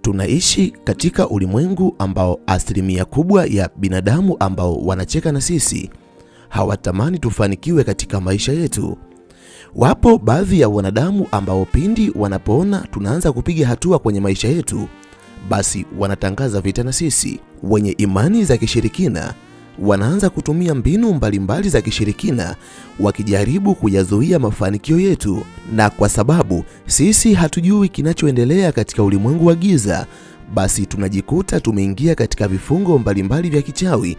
Tunaishi katika ulimwengu ambao asilimia kubwa ya binadamu ambao wanacheka na sisi hawatamani tufanikiwe katika maisha yetu. Wapo baadhi ya wanadamu ambao pindi wanapoona tunaanza kupiga hatua kwenye maisha yetu, basi wanatangaza vita na sisi. Wenye imani za kishirikina wanaanza kutumia mbinu mbalimbali za kishirikina wakijaribu kuyazuia mafanikio yetu, na kwa sababu sisi hatujui kinachoendelea katika ulimwengu wa giza, basi tunajikuta tumeingia katika vifungo mbalimbali vya kichawi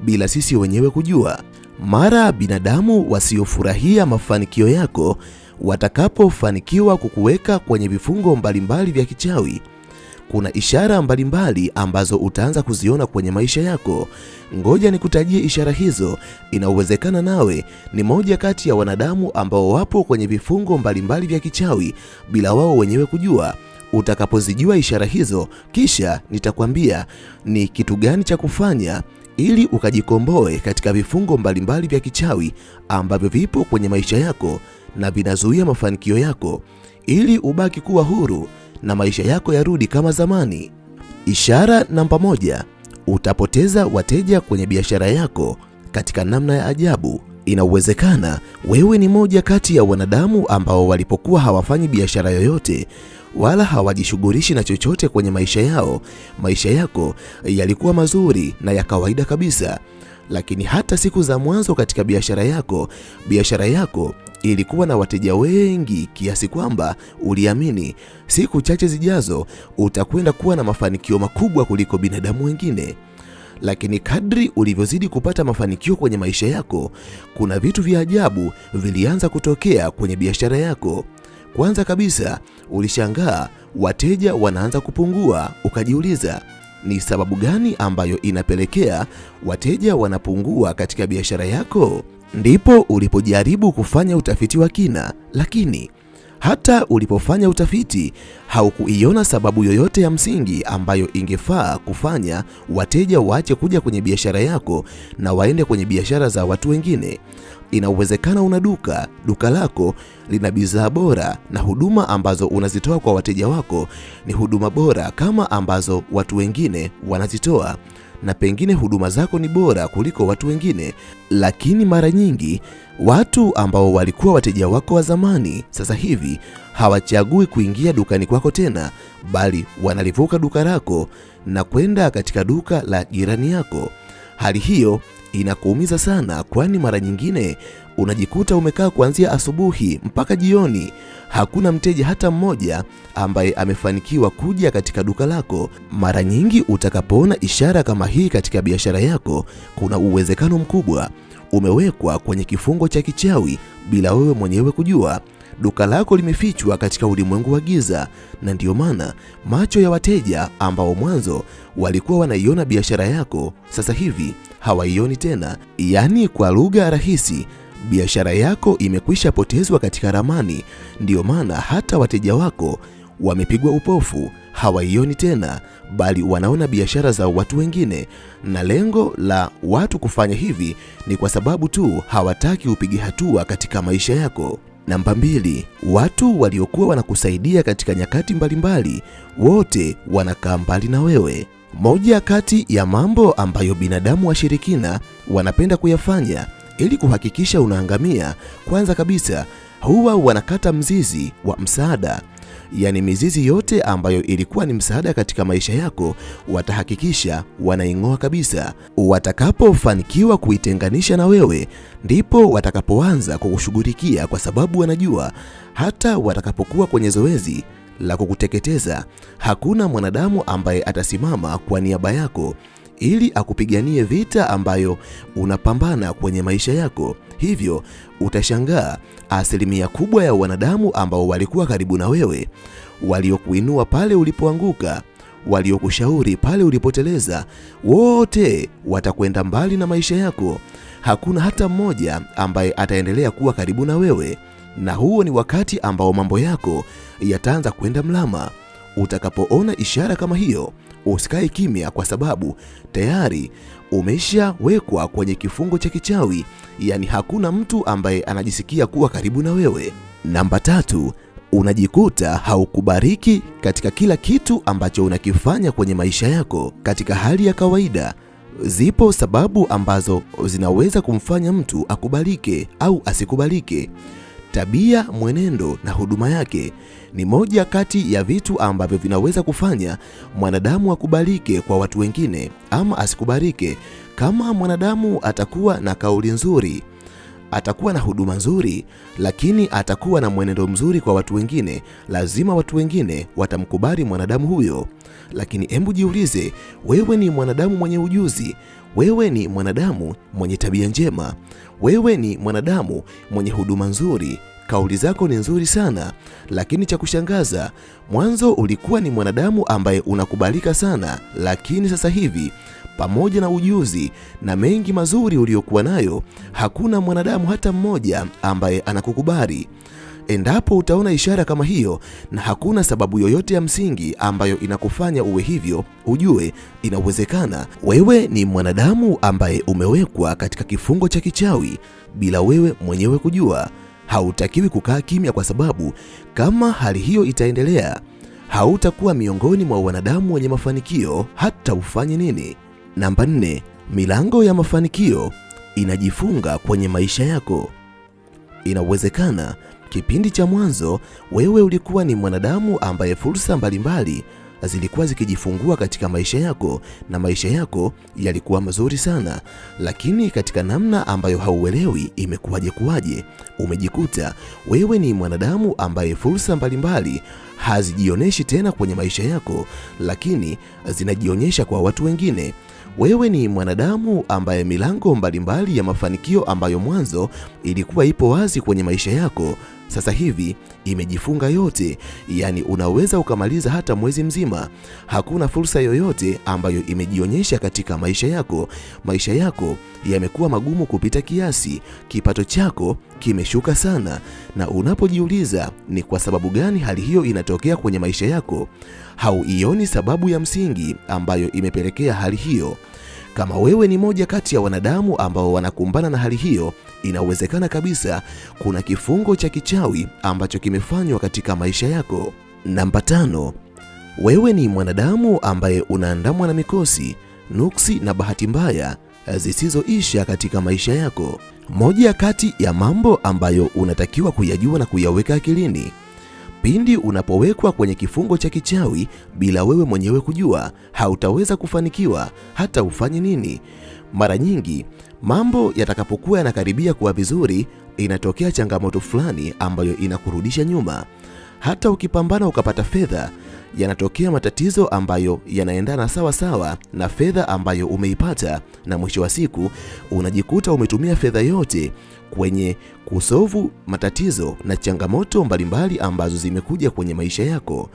bila sisi wenyewe kujua. Mara binadamu wasiofurahia mafanikio yako watakapofanikiwa kukuweka kwenye vifungo mbalimbali vya kichawi, kuna ishara mbalimbali ambazo utaanza kuziona kwenye maisha yako. Ngoja nikutajie ishara hizo. Inawezekana nawe ni moja kati ya wanadamu ambao wapo kwenye vifungo mbalimbali vya kichawi bila wao wenyewe kujua. Utakapozijua ishara hizo, kisha nitakwambia ni kitu gani cha kufanya ili ukajikomboe katika vifungo mbalimbali vya kichawi ambavyo vipo kwenye maisha yako na vinazuia mafanikio yako, ili ubaki kuwa huru na maisha yako yarudi kama zamani. Ishara namba 1, utapoteza wateja kwenye biashara yako katika namna ya ajabu. Inawezekana wewe ni moja kati ya wanadamu ambao walipokuwa hawafanyi biashara yoyote wala hawajishughulishi na chochote kwenye maisha yao, maisha yako yalikuwa mazuri na ya kawaida kabisa. Lakini hata siku za mwanzo katika biashara yako ilikuwa na wateja wengi kiasi kwamba uliamini siku chache zijazo utakwenda kuwa na mafanikio makubwa kuliko binadamu wengine. Lakini kadri ulivyozidi kupata mafanikio kwenye maisha yako, kuna vitu vya ajabu vilianza kutokea kwenye biashara yako. Kwanza kabisa, ulishangaa wateja wanaanza kupungua. Ukajiuliza, ni sababu gani ambayo inapelekea wateja wanapungua katika biashara yako? Ndipo ulipojaribu kufanya utafiti wa kina, lakini hata ulipofanya utafiti haukuiona sababu yoyote ya msingi ambayo ingefaa kufanya wateja waache kuja kwenye biashara yako na waende kwenye biashara za watu wengine. Inawezekana una duka lako lina bidhaa bora na huduma ambazo unazitoa kwa wateja wako ni huduma bora kama ambazo watu wengine wanazitoa, na pengine huduma zako ni bora kuliko watu wengine, lakini mara nyingi watu ambao walikuwa wateja wako wa zamani sasa hivi hawachagui kuingia dukani kwako tena, bali wanalivuka duka lako na kwenda katika duka la jirani yako. Hali hiyo inakuumiza sana, kwani mara nyingine unajikuta umekaa kuanzia asubuhi mpaka jioni, hakuna mteja hata mmoja ambaye amefanikiwa kuja katika duka lako. Mara nyingi utakapoona ishara kama hii katika biashara yako, kuna uwezekano mkubwa umewekwa kwenye kifungo cha kichawi bila wewe mwenyewe kujua. Duka lako limefichwa katika ulimwengu wa giza, na ndiyo maana macho ya wateja ambao mwanzo walikuwa wanaiona biashara yako sasa hivi hawaioni tena. Yaani kwa lugha rahisi, biashara yako imekwisha potezwa katika ramani. Ndiyo maana hata wateja wako wamepigwa upofu, hawaioni tena, bali wanaona biashara za watu wengine. Na lengo la watu kufanya hivi ni kwa sababu tu hawataki upige hatua katika maisha yako. Namba 2, watu waliokuwa wanakusaidia katika nyakati mbalimbali wote wanakaa mbali na wewe. Moja kati ya mambo ambayo binadamu washirikina wanapenda kuyafanya ili kuhakikisha unaangamia, kwanza kabisa huwa wanakata mzizi wa msaada. Yaani mizizi yote ambayo ilikuwa ni msaada katika maisha yako watahakikisha wanaing'oa kabisa. Watakapofanikiwa kuitenganisha na wewe, ndipo watakapoanza kukushughulikia, kwa sababu wanajua hata watakapokuwa kwenye zoezi la kukuteketeza, hakuna mwanadamu ambaye atasimama kwa niaba yako ili akupiganie vita ambayo unapambana kwenye maisha yako. Hivyo utashangaa asilimia kubwa ya wanadamu ambao walikuwa karibu na wewe, waliokuinua pale ulipoanguka, waliokushauri pale ulipoteleza, wote watakwenda mbali na maisha yako. Hakuna hata mmoja ambaye ataendelea kuwa karibu na wewe, na huo ni wakati ambao mambo yako yataanza kwenda mlama. Utakapoona ishara kama hiyo, usikae kimya, kwa sababu tayari umeshawekwa kwenye kifungo cha kichawi. Yaani hakuna mtu ambaye anajisikia kuwa karibu na wewe. Namba 3, unajikuta haukubariki katika kila kitu ambacho unakifanya kwenye maisha yako. Katika hali ya kawaida, zipo sababu ambazo zinaweza kumfanya mtu akubalike au asikubalike. Tabia, mwenendo na huduma yake ni moja kati ya vitu ambavyo vinaweza kufanya mwanadamu akubalike kwa watu wengine ama asikubalike. Kama mwanadamu atakuwa na kauli nzuri, atakuwa na huduma nzuri, lakini atakuwa na mwenendo mzuri kwa watu wengine, lazima watu wengine watamkubali mwanadamu huyo. Lakini hebu jiulize, wewe ni mwanadamu mwenye ujuzi, wewe ni mwanadamu mwenye tabia njema, wewe ni mwanadamu mwenye huduma nzuri, kauli zako ni nzuri sana, lakini cha kushangaza, mwanzo ulikuwa ni mwanadamu ambaye unakubalika sana, lakini sasa hivi pamoja na ujuzi na mengi mazuri uliokuwa nayo, hakuna mwanadamu hata mmoja ambaye anakukubali. Endapo utaona ishara kama hiyo na hakuna sababu yoyote ya msingi ambayo inakufanya uwe hivyo, ujue inawezekana wewe ni mwanadamu ambaye umewekwa katika kifungo cha kichawi bila wewe mwenyewe kujua. Hautakiwi kukaa kimya, kwa sababu kama hali hiyo itaendelea, hautakuwa miongoni mwa wanadamu wenye mafanikio hata ufanye nini. Namba 4, milango ya mafanikio inajifunga kwenye maisha yako. Inawezekana kipindi cha mwanzo wewe ulikuwa ni mwanadamu ambaye fursa mbalimbali zilikuwa zikijifungua katika maisha yako na maisha yako yalikuwa mazuri sana, lakini katika namna ambayo hauelewi kuwaje, umejikuta wewe ni mwanadamu ambaye fursa mbalimbali hazijionyeshi tena kwenye maisha yako, lakini zinajionyesha kwa watu wengine. Wewe ni mwanadamu ambaye milango mbalimbali ya mafanikio ambayo mwanzo ilikuwa ipo wazi kwenye maisha yako, sasa hivi imejifunga yote. Yani unaweza ukamaliza hata mwezi mzima, hakuna fursa yoyote ambayo imejionyesha katika maisha yako. Maisha yako yamekuwa magumu kupita kiasi, kipato chako kimeshuka sana, na unapojiuliza ni kwa sababu gani hali hiyo inatokea kwenye maisha yako, hauioni sababu ya msingi ambayo imepelekea hali hiyo. Kama wewe ni moja kati ya wanadamu ambao wanakumbana na hali hiyo, inawezekana kabisa kuna kifungo cha kichawi ambacho kimefanywa katika maisha yako. Namba 5, wewe ni mwanadamu ambaye unaandamwa na mikosi, nuksi na bahati mbaya zisizoisha katika maisha yako. Moja kati ya mambo ambayo unatakiwa kuyajua na kuyaweka akilini, pindi unapowekwa kwenye kifungo cha kichawi bila wewe mwenyewe kujua, hautaweza kufanikiwa hata ufanye nini. Mara nyingi mambo yatakapokuwa yanakaribia kuwa vizuri, inatokea changamoto fulani ambayo inakurudisha nyuma. Hata ukipambana ukapata fedha, yanatokea matatizo ambayo yanaendana sawa sawa na fedha ambayo umeipata, na mwisho wa siku unajikuta umetumia fedha yote kwenye kusolve matatizo na changamoto mbalimbali ambazo zimekuja kwenye maisha yako.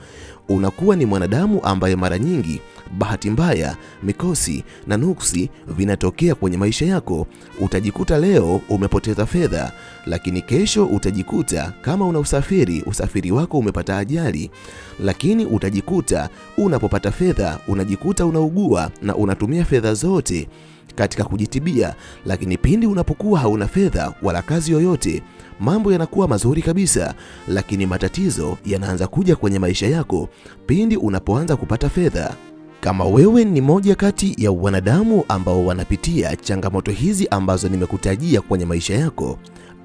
Unakuwa ni mwanadamu ambaye mara nyingi bahati mbaya, mikosi na nuksi vinatokea kwenye maisha yako. Utajikuta leo umepoteza fedha, lakini kesho utajikuta kama una usafiri wako umepata ajali, lakini utajikuta unapopata fedha unajikuta unaugua na unatumia fedha zote katika kujitibia. Lakini pindi unapokuwa hauna fedha wala kazi yoyote, mambo yanakuwa mazuri kabisa, lakini matatizo yanaanza kuja kwenye maisha yako pindi unapoanza kupata fedha. Kama wewe ni moja kati ya wanadamu ambao wanapitia changamoto hizi ambazo nimekutajia kwenye maisha yako,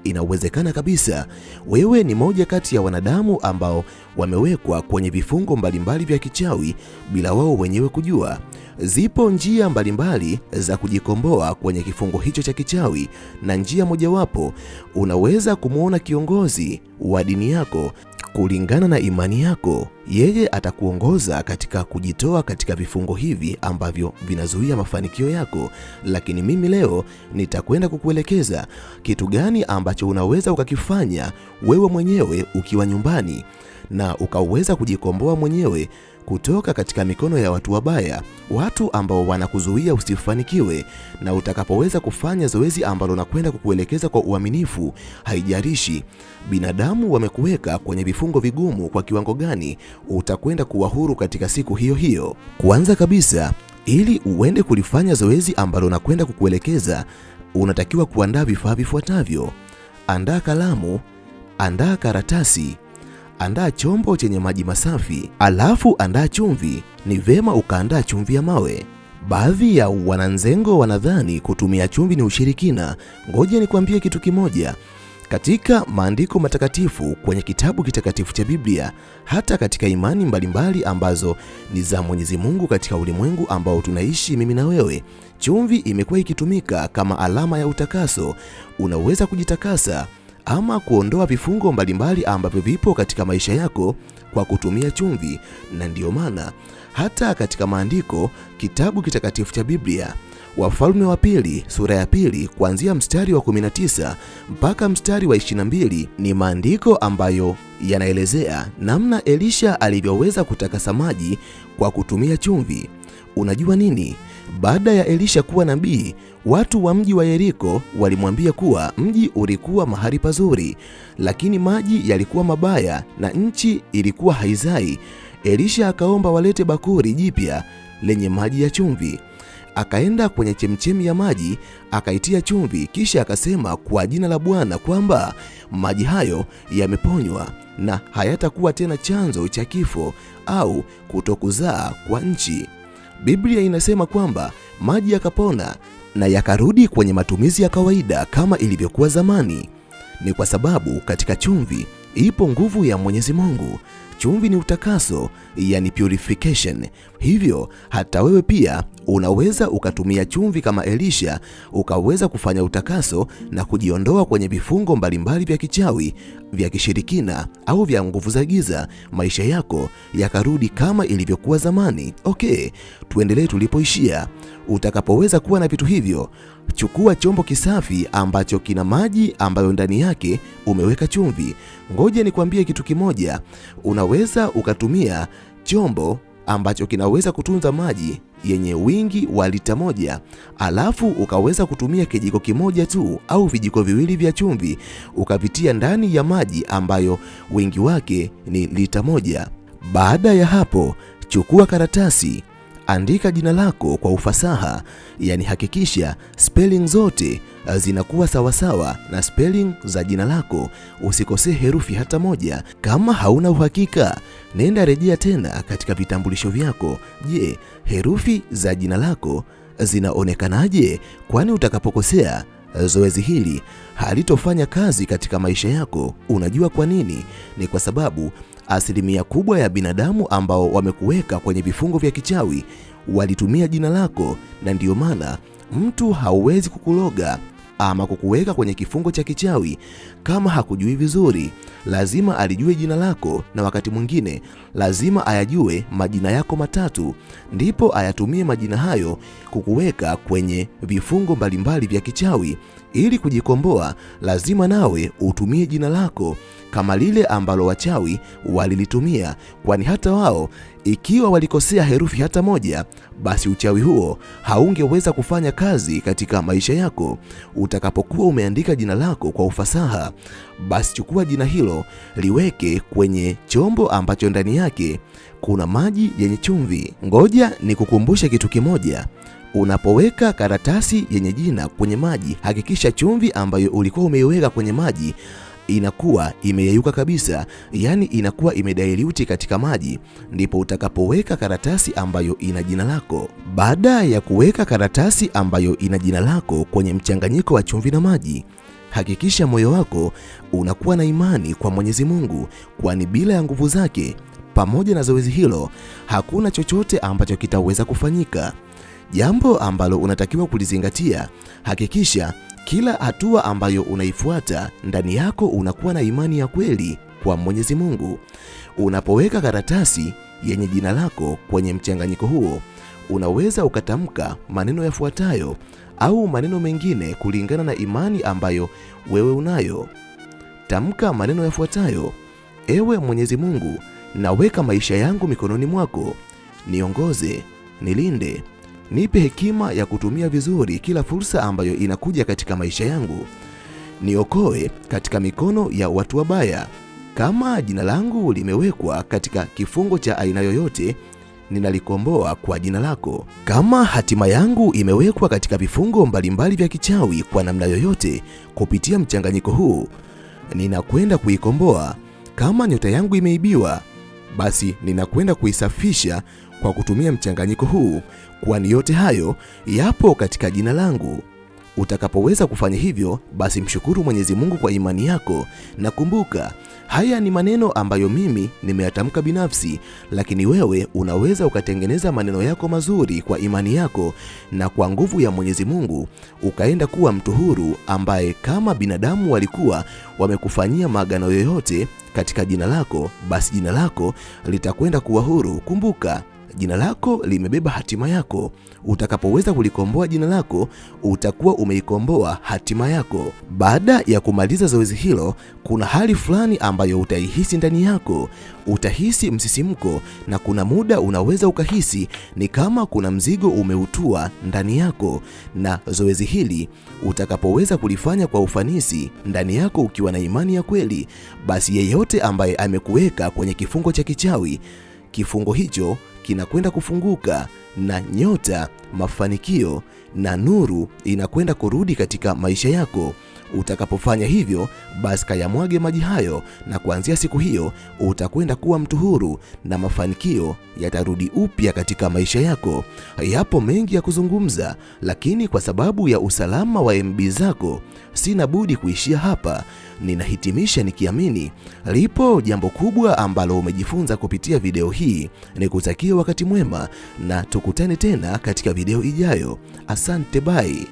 inawezekana kabisa wewe ni moja kati ya wanadamu ambao wamewekwa kwenye vifungo mbalimbali vya kichawi bila wao wenyewe kujua. Zipo njia mbalimbali za kujikomboa kwenye kifungo hicho cha kichawi, na njia mojawapo, unaweza kumuona kiongozi wa dini yako. Kulingana na imani yako, yeye atakuongoza katika kujitoa katika vifungo hivi ambavyo vinazuia mafanikio yako. Lakini mimi leo nitakwenda kukuelekeza kitu gani ambacho unaweza ukakifanya wewe mwenyewe ukiwa nyumbani na ukaweza kujikomboa mwenyewe kutoka katika mikono ya watu wabaya, watu ambao wanakuzuia usifanikiwe. Na utakapoweza kufanya zoezi ambalo nakwenda kukuelekeza kwa uaminifu, haijalishi binadamu wamekuweka kwenye vifungo vigumu kwa kiwango gani, utakwenda kuwa huru katika siku hiyo hiyo. Kwanza kabisa, ili uende kulifanya zoezi ambalo nakwenda kukuelekeza, unatakiwa kuandaa vifaa vifuatavyo. Andaa kalamu, andaa karatasi, andaa chombo chenye maji masafi, alafu andaa chumvi. Ni vema ukaandaa chumvi ya mawe. Baadhi ya wananzengo wanadhani kutumia chumvi ni ushirikina. Ngoja nikwambie kitu kimoja. Katika maandiko matakatifu, kwenye kitabu kitakatifu cha Biblia, hata katika imani mbalimbali ambazo ni za Mwenyezi Mungu katika ulimwengu ambao tunaishi mimi na wewe, chumvi imekuwa ikitumika kama alama ya utakaso. Unaweza kujitakasa ama kuondoa vifungo mbalimbali ambavyo vipo katika maisha yako kwa kutumia chumvi. Na ndiyo maana hata katika maandiko, kitabu kitakatifu cha Biblia, Wafalme wa Pili sura ya 2 kuanzia mstari wa 19 mpaka mstari wa 22 ni maandiko ambayo yanaelezea namna Elisha alivyoweza kutakasa maji kwa kutumia chumvi. Unajua nini? Baada ya Elisha kuwa nabii, watu wa mji wa Yeriko walimwambia kuwa mji ulikuwa mahali pazuri, lakini maji yalikuwa mabaya na nchi ilikuwa haizai. Elisha akaomba walete bakuri jipya lenye maji ya chumvi. Akaenda kwenye chemchemi ya maji, akaitia chumvi, kisha akasema kwa jina la Bwana kwamba maji hayo yameponywa na hayatakuwa tena chanzo cha kifo au kutokuzaa kwa nchi. Biblia inasema kwamba maji yakapona na yakarudi kwenye matumizi ya kawaida kama ilivyokuwa zamani. Ni kwa sababu katika chumvi ipo nguvu ya Mwenyezi Mungu. Chumvi ni utakaso, yani purification. Hivyo hata wewe pia unaweza ukatumia chumvi kama Elisha, ukaweza kufanya utakaso na kujiondoa kwenye vifungo mbalimbali vya kichawi, vya kishirikina au vya nguvu za giza, maisha yako yakarudi kama ilivyokuwa zamani. Okay, tuendelee tulipoishia. Utakapoweza kuwa na vitu hivyo, chukua chombo kisafi ambacho kina maji ambayo ndani yake umeweka chumvi. Ngoja nikwambie kitu kimoja. Unaweza ukatumia chombo ambacho kinaweza kutunza maji yenye wingi wa lita 1, alafu ukaweza kutumia kijiko kimoja tu au vijiko viwili vya chumvi ukavitia ndani ya maji ambayo wingi wake ni lita 1. Baada ya hapo, chukua karatasi, andika jina lako kwa ufasaha, yani hakikisha spelling zote zinakuwa sawasawa na spelling za jina lako, usikosee herufi hata moja. Kama hauna uhakika, nenda rejea tena katika vitambulisho vyako. Je, herufi za jina lako zinaonekanaje? Kwani utakapokosea, zoezi hili halitofanya kazi katika maisha yako. Unajua kwa nini? Ni kwa sababu asilimia kubwa ya binadamu ambao wamekuweka kwenye vifungo vya kichawi walitumia jina lako, na ndiyo maana mtu hauwezi kukuloga ama kukuweka kwenye kifungo cha kichawi kama hakujui vizuri. Lazima alijue jina lako, na wakati mwingine lazima ayajue majina yako matatu, ndipo ayatumie majina hayo kukuweka kwenye vifungo mbalimbali vya kichawi. Ili kujikomboa, lazima nawe utumie jina lako kama lile ambalo wachawi walilitumia, kwani hata wao ikiwa walikosea herufi hata moja, basi uchawi huo haungeweza kufanya kazi katika maisha yako. Utakapokuwa umeandika jina lako kwa ufasaha, basi chukua jina hilo, liweke kwenye chombo ambacho ndani yake kuna maji yenye chumvi. Ngoja nikukumbushe kitu kimoja. Unapoweka karatasi yenye jina kwenye maji, hakikisha chumvi ambayo ulikuwa umeiweka kwenye maji inakuwa imeyeyuka kabisa, yani inakuwa imedilute katika maji, ndipo utakapoweka karatasi ambayo ina jina lako. Baada ya kuweka karatasi ambayo ina jina lako kwenye mchanganyiko wa chumvi na maji, hakikisha moyo wako unakuwa na imani kwa Mwenyezi Mungu, kwani bila ya nguvu zake pamoja na zoezi hilo hakuna chochote ambacho kitaweza kufanyika. Jambo ambalo unatakiwa kulizingatia, hakikisha kila hatua ambayo unaifuata ndani yako unakuwa na imani ya kweli kwa Mwenyezi Mungu. Unapoweka karatasi yenye jina lako kwenye mchanganyiko huo, unaweza ukatamka maneno yafuatayo au maneno mengine kulingana na imani ambayo wewe unayo. Tamka maneno yafuatayo: Ewe Mwenyezi Mungu, naweka maisha yangu mikononi mwako. Niongoze, nilinde, nipe hekima ya kutumia vizuri kila fursa ambayo inakuja katika maisha yangu. Niokoe katika mikono ya watu wabaya. Kama jina langu limewekwa katika kifungo cha aina yoyote, ninalikomboa kwa jina lako. Kama hatima yangu imewekwa katika vifungo mbalimbali vya kichawi kwa namna yoyote, kupitia mchanganyiko huu, ninakwenda kuikomboa Kama nyota yangu imeibiwa, basi ninakwenda kuisafisha kwa kutumia mchanganyiko huu, kwani yote hayo yapo katika jina langu. Utakapoweza kufanya hivyo, basi mshukuru Mwenyezi Mungu kwa imani yako, na kumbuka, haya ni maneno ambayo mimi nimeyatamka binafsi, lakini wewe unaweza ukatengeneza maneno yako mazuri kwa imani yako, na kwa nguvu ya Mwenyezi Mungu ukaenda kuwa mtu huru, ambaye kama binadamu walikuwa wamekufanyia maagano yoyote katika jina lako, basi jina lako litakwenda kuwa huru. Kumbuka, jina lako limebeba hatima yako. Utakapoweza kulikomboa jina lako, utakuwa umeikomboa hatima yako. Baada ya kumaliza zoezi hilo, kuna hali fulani ambayo utaihisi ndani yako. Utahisi msisimko, na kuna muda unaweza ukahisi ni kama kuna mzigo umeutua ndani yako. Na zoezi hili utakapoweza kulifanya kwa ufanisi ndani yako, ukiwa na imani ya kweli, basi yeyote ambaye amekuweka kwenye kifungo cha kichawi, kifungo hicho kinakwenda kufunguka, na nyota, mafanikio na nuru inakwenda kurudi katika maisha yako. Utakapofanya hivyo, basi kayamwage maji hayo, na kuanzia siku hiyo utakwenda kuwa mtu huru, na mafanikio yatarudi upya katika maisha yako. Yapo mengi ya kuzungumza, lakini kwa sababu ya usalama wa MB zako sina budi kuishia hapa. Ninahitimisha nikiamini lipo jambo kubwa ambalo umejifunza kupitia video hii. Nikutakia wakati mwema, na tukutane tena katika video ijayo. Asante, bye.